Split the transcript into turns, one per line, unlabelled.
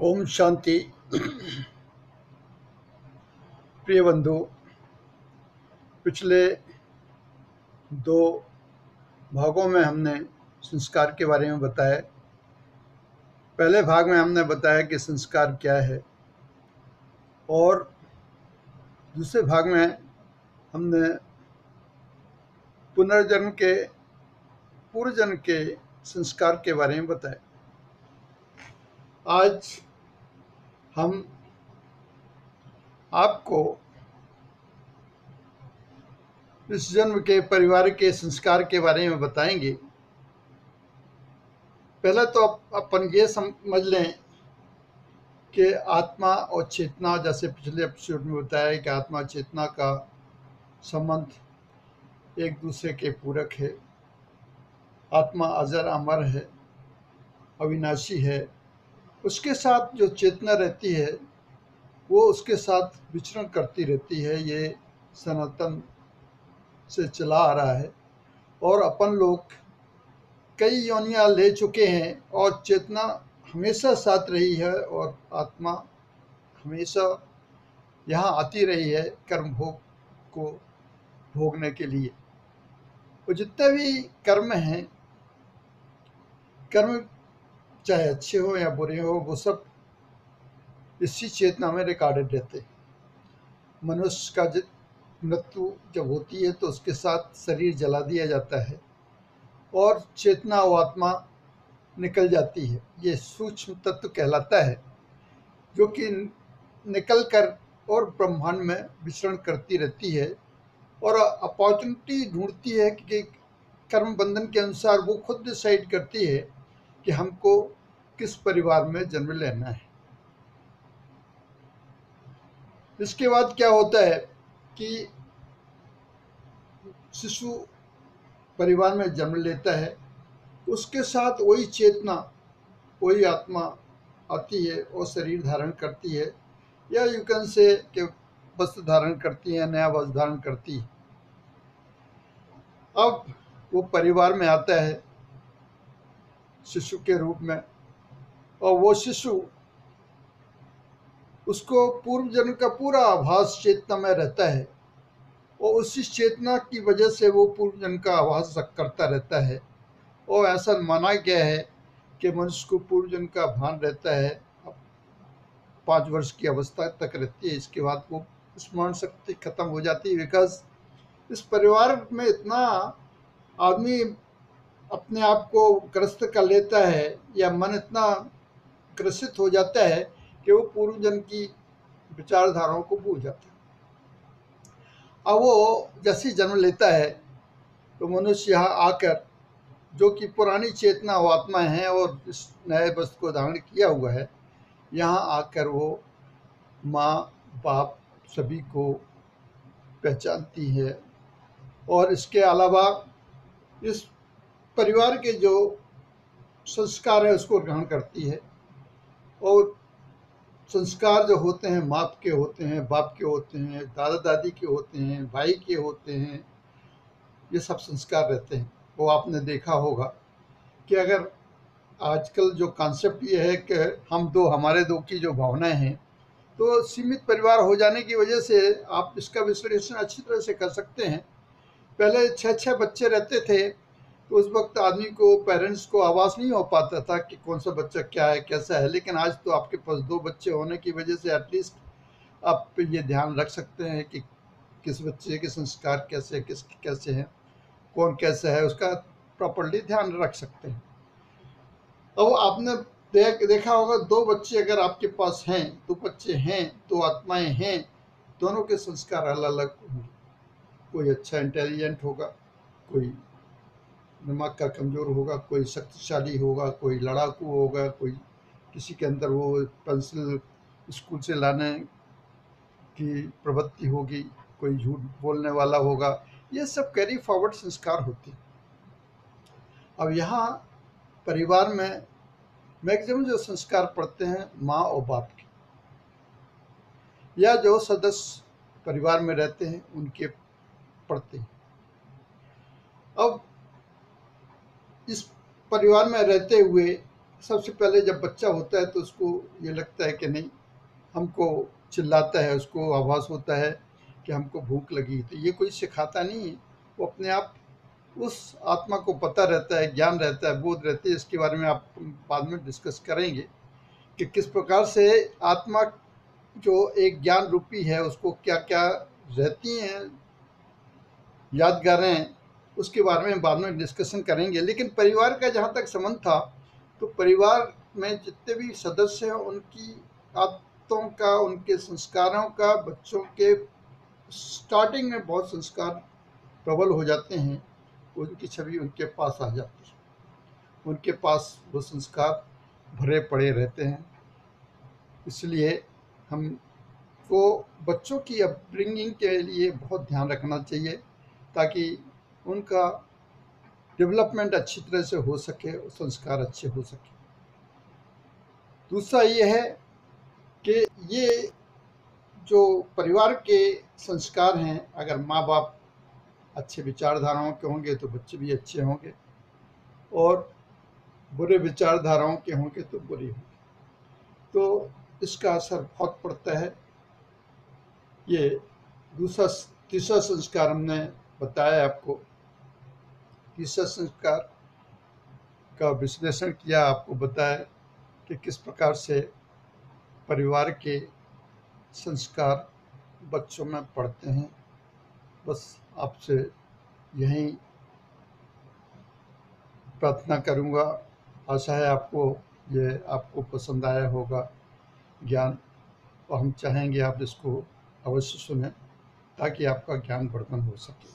ओम शांति। प्रिय बंधु, पिछले दो भागों में हमने संस्कार के बारे में बताया। पहले भाग में हमने बताया कि संस्कार क्या है, और दूसरे भाग में हमने पुनर्जन्म के पूर्व जन्म के संस्कार के बारे में बताया। आज हम आपको इस जन्म के परिवार के संस्कार के बारे में बताएंगे। पहले तो अपन ये समझ लें कि आत्मा और चेतना, जैसे पिछले एपिसोड में बताया कि आत्मा और चेतना का संबंध एक दूसरे के पूरक है। आत्मा अजर अमर है, अविनाशी है। उसके साथ जो चेतना रहती है वो उसके साथ विचरण करती रहती है। ये सनातन से चला आ रहा है और अपन लोग कई योनियां ले चुके हैं और चेतना हमेशा साथ रही है और आत्मा हमेशा यहाँ आती रही है कर्म भोग को भोगने के लिए। वो जितने भी कर्म हैं, कर्म चाहे अच्छे हो या बुरे हो, वो सब इसी चेतना में रिकॉर्डेड रहते हैं। मनुष्य का मृत्यु जब होती है तो उसके साथ शरीर जला दिया जाता है और चेतना व आत्मा निकल जाती है। ये सूक्ष्म तत्व कहलाता है, जो कि निकल कर और ब्रह्मांड में विचरण करती रहती है और अपॉर्चुनिटी ढूंढती है कि कर्म बंधन के अनुसार वो खुद डिसाइड करती है कि हमको किस परिवार में जन्म लेना है। इसके बाद क्या होता है कि शिशु परिवार में जन्म लेता है, उसके साथ वही चेतना, वही आत्मा आती है और शरीर धारण करती है, या यू कैन से कि वस्त्र धारण करती है, नया वस्त्र धारण करती है। अब वो परिवार में आता है शिशु के रूप में, और वो शिशु, उसको पूर्व जन्म का पूरा आभास चेतना में रहता है और उसी चेतना की वजह से वो पूर्व जन्म का आभास करता रहता है। और ऐसा माना गया है कि मनुष्य को पूर्व जन्म का भान रहता है, 5 वर्ष की अवस्था तक रहती है। इसके बाद वो स्मरण शक्ति खत्म हो जाती है, बिकॉज इस परिवार में इतना आदमी अपने आप को ग्रस्त कर लेता है या मन इतना ग्रसित हो जाता है कि वो पूर्व जन्म की विचारधाराओं को भूल जाता है। अब वो जैसे जन्म लेता है तो मनुष्य यहाँ आकर, जो कि पुरानी चेतना व आत्मा है और इस नए वस्तु को धारण किया हुआ है, यहाँ आकर वो माँ बाप सभी को पहचानती है और इसके अलावा इस परिवार के जो संस्कार है उसको ग्रहण करती है। और संस्कार जो होते हैं माँ के होते हैं, बाप के होते हैं, दादा दादी के होते हैं, भाई के होते हैं, ये सब संस्कार रहते हैं। वो आपने देखा होगा कि अगर आजकल जो कॉन्सेप्ट ये है कि हम दो, हमारे दो की जो भावनाएं हैं, तो सीमित परिवार हो जाने की वजह से आप इसका विश्लेषण अच्छी तरह से कर सकते हैं। पहले 6-6 बच्चे रहते थे तो उस वक्त आदमी को, पेरेंट्स को आवाज़ नहीं हो पाता था कि कौन सा बच्चा क्या है, कैसा है। लेकिन आज तो आपके पास 2 बच्चे होने की वजह से एटलीस्ट आप ये ध्यान रख सकते हैं कि किस बच्चे के संस्कार कैसे, किसके कैसे हैं, कौन कैसा है, उसका प्रॉपर्ली ध्यान रख सकते हैं। अब आपने देखा होगा, 2 बच्चे अगर आपके पास हैं, 2 बच्चे हैं, 2 आत्माएं हैं, दोनों के संस्कार अलग अलग होंगे। कोई अच्छा इंटेलिजेंट होगा, कोई दिमाग का कमज़ोर होगा, कोई शक्तिशाली होगा, कोई लड़ाकू होगा, कोई किसी के अंदर वो पेंसिल स्कूल से लाने की प्रवृत्ति होगी, कोई झूठ बोलने वाला होगा। ये सब कैरी फॉरवर्ड संस्कार होते हैं। अब यहाँ परिवार में मैक्सिमम जो संस्कार पड़ते हैं माँ और बाप के, या जो सदस्य परिवार में रहते हैं उनके पड़ते हैं। अब इस परिवार में रहते हुए सबसे पहले जब बच्चा होता है तो उसको ये लगता है कि नहीं, हमको चिल्लाता है, उसको आभास होता है कि हमको भूख लगी, तो ये कोई सिखाता नहीं है। वो अपने आप उस आत्मा को पता रहता है, ज्ञान रहता है, बोध रहती है। इसके बारे में आप बाद में डिस्कस करेंगे कि किस प्रकार से आत्मा जो एक ज्ञान रूपी है उसको क्या क्या रहती हैं यादगारें, उसके बारे में बाद में डिस्कशन करेंगे। लेकिन परिवार का जहाँ तक संबंध था, तो परिवार में जितने भी सदस्य हैं उनकी आदतों का, उनके संस्कारों का, बच्चों के स्टार्टिंग में बहुत संस्कार प्रबल हो जाते हैं, उनकी छवि उनके पास आ जाती है, उनके पास वो संस्कार भरे पड़े रहते हैं। इसलिए हमको बच्चों की अपब्रिंगिंग के लिए बहुत ध्यान रखना चाहिए, ताकि उनका डेवलपमेंट अच्छी तरह से हो सके और संस्कार अच्छे हो सके। दूसरा ये है कि ये जो परिवार के संस्कार हैं, अगर माँ बाप अच्छे विचारधाराओं के होंगे तो बच्चे भी अच्छे होंगे, और बुरे विचारधाराओं के होंगे तो बुरे होंगे, तो इसका असर बहुत पड़ता है। ये दूसरा तीसरा संस्कार हमने बताया आपको। तीसरा संस्कार का विश्लेषण किया, आपको बताया कि किस प्रकार से परिवार के संस्कार बच्चों में पड़ते हैं। बस आपसे यही प्रार्थना करूँगा। आशा है आपको पसंद आया होगा ज्ञान, और हम चाहेंगे आप इसको अवश्य सुनें ताकि आपका ज्ञान वर्धन हो सके।